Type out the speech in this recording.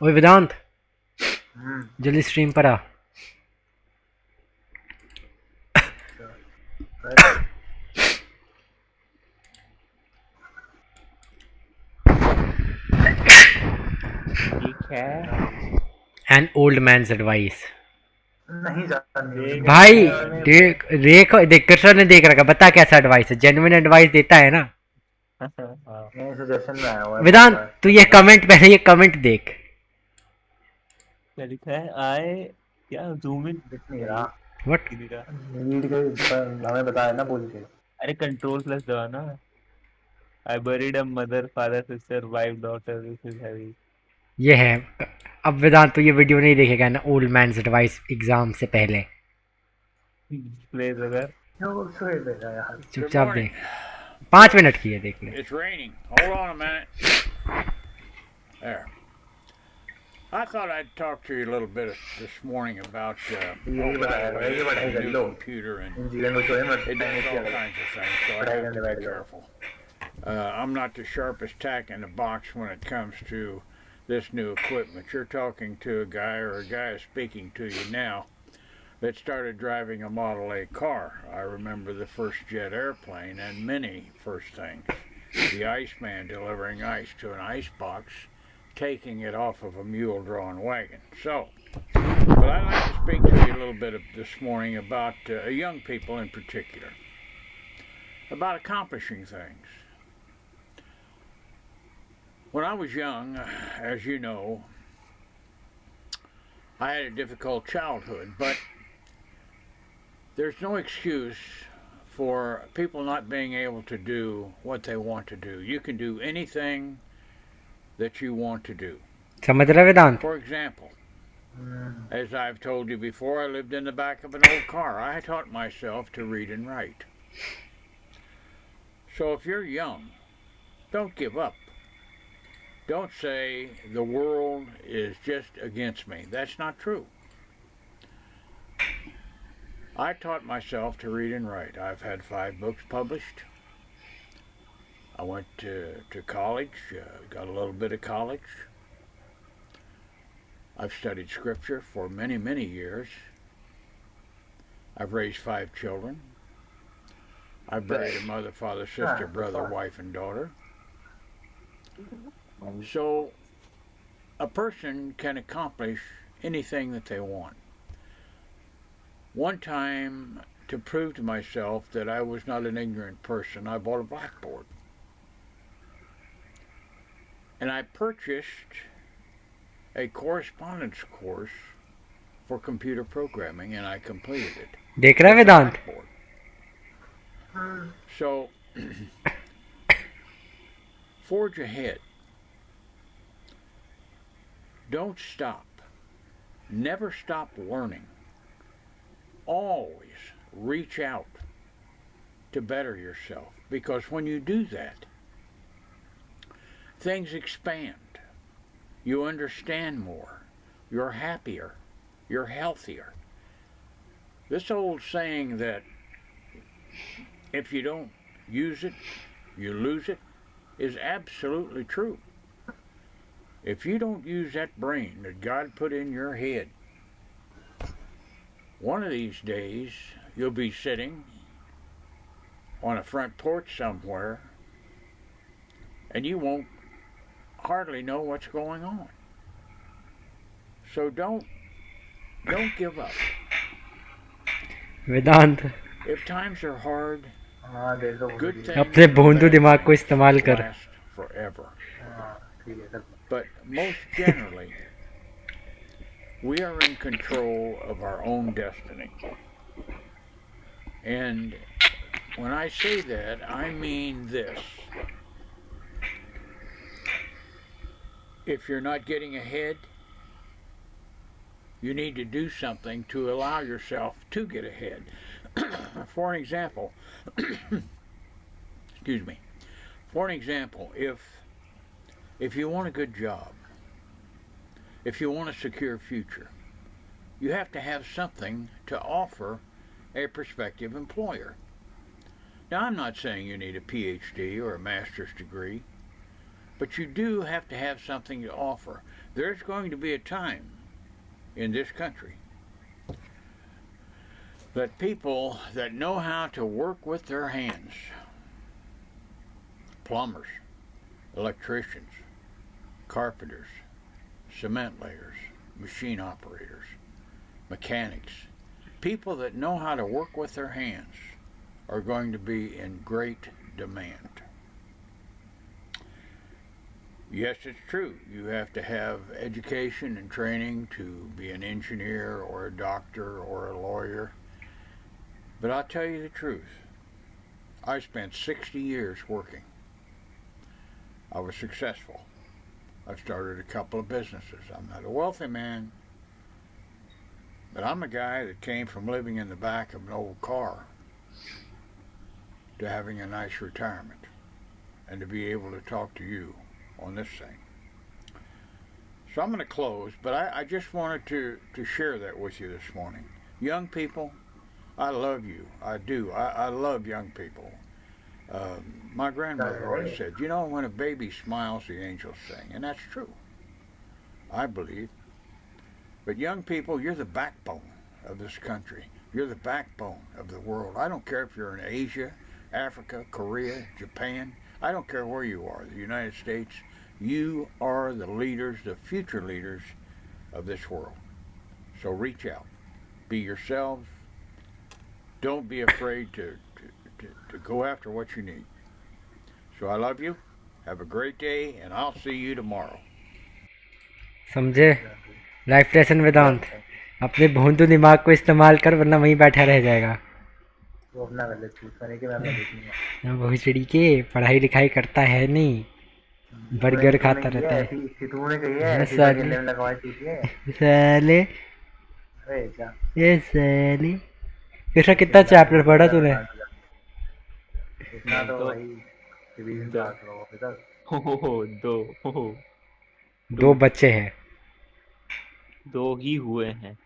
ओए वेदांत, हम्म। जल्दी स्ट्रीम पर आ। कर। ठीक है। An old man's advice. नहीं जाननी देख भाई रखा है मैंने। देख देख कृष्ण ने देख रखा, बता कैसा एडवाइस है, जेन्युइन एडवाइस देता है ना। हाँ। नहीं, सजेशन में आया हुआ है बहुत वेदांत बार। तू ये कमेंट, पहले ये कमेंट देख। क्या लिखा है? आए क्या जूम इन दिख नहीं रहा। व्हाट? नहीं रहा। नीड के हमें बताया ना बोल के। अरे कंट्रोल प्लस दबाना। आई buried a mother, father, sister, wife, daughter. This is heavy. ये है। अब वेदांत तो ये वीडियो नहीं देखेगा ना, ओल्ड मैन्स एडवाइस एग्जाम से पहले। प्लेज अगर क्यों सोए बेटा यार। Good चुपचाप morning. देख, 5 मिनट की है, देख ले। It's raining. Hold on a minute. There. I thought I'd talk to you a little bit this morning about, यही by बताया the way, ये पढ़ाई the कर new low. computer, and engineer को छोड़े मत। it does all kinds of things, so I have to be careful. I'm not the sharpest tack in the box when it comes to this new equipment. You're talking to a guy, or a guy is speaking to you now, that started driving a Model A car. I remember the first jet airplane and many first things. The Iceman delivering ice to an icebox, taking it off of a mule-drawn wagon. So, but I'd like to speak to you a little bit this morning about young people in particular, about accomplishing things. When I was young, as you know, I had a difficult childhood, but there's no excuse for people not being able to do what they want to do. You can do anything that you want to do. समझ रहा वेदांत? For example, as I've told you before, I lived in the back of an old car. I taught myself to read and write. So if you're young, don't give up. Don't say the world is just against me. That's not true. I taught myself to read and write. I've had 5 books published. I went to college, got a little bit of college. I've studied scripture for many, many years. I've raised 5 children. I've buried a mother, father, sister, brother, wife, and daughter. So a person can accomplish anything that they want. One time, to prove to myself that I was not an ignorant person, I bought a blackboard. And I purchased a correspondence course for computer programming, and I completed it. देख रहा है वेदांत? So, forge ahead. Don't stop. Never stop learning. Always reach out to better yourself, because when you do that, things expand. You understand more. You're happier. You're healthier. This old saying that if you don't use it, you lose it, is absolutely true. If you don't use that brain that God put in your head, one of these days you'll be sitting on a front porch somewhere and you won't hardly know what's going on. So don't give up. Vedanta If times are hard, हाँ दे दो। good things अपने and भोंदू bad दिमाग को things इस्तेमाल कर। last forever. हाँ ठीक है कर। But most generally, we are in control of our own destiny. And when I say that, I mean this. If you're not getting ahead, you need to do something to allow yourself to get ahead. For an example, excuse me. For an example, if you want a good job, if you want a secure future, you have to have something to offer a prospective employer. Now, I'm not saying you need a PhD or a master's degree. But you do have to have something to offer. There's going to be a time in this country that people that know how to work with their hands, plumbers, electricians, carpenters, cement layers, machine operators, mechanics, people that know how to work with their hands are going to be in great demand. Yes, it's true. You have to have education and training to be an engineer or a doctor or a lawyer. But I'll tell you the truth. I spent 60 years working. I was successful. I've started a couple of businesses. I'm not a wealthy man, but I'm a guy that came from living in the back of an old car to having a nice retirement and to be able to talk to you on this thing. So I'm going to close, but I just wanted to share that with you this morning. Young people, I love you. I do. I love young people. My grandmother always said, you know, when a baby smiles, the angels sing. And that's true. I believe. But young people, you're the backbone of this country. You're the backbone of the world. I don't care if you're in Asia, Africa, Korea, Japan. I don't care where you are, the United States. You are the leaders, the future leaders of this world. So reach out. Be yourselves. Don't be afraid to go after what you need. So I love you. Have a great day, and I'll see you tomorrow. समझे? Life lesson वेदांत, अपने भोंदू दिमाग को इस्तेमाल कर, वरना वहीं बैठा रह जाएगा। वो अपना कर ले, चूज करने के मैं अपना देख लूंगा। भोसड़ी के पढ़ाई लिखाई करता है नहीं, बर्गर खाता रहता है। तूने कही है ऐसी साले। खेलने में लगवाई चीज़ है। साले, अरे क्या? ये साले, इसका कितना चैप्टर पढ़ा तूने? इतना तो भाई रिवीजन क्लास लो इधर। दो दो बच्चे हैं। दो ही हुए हैं।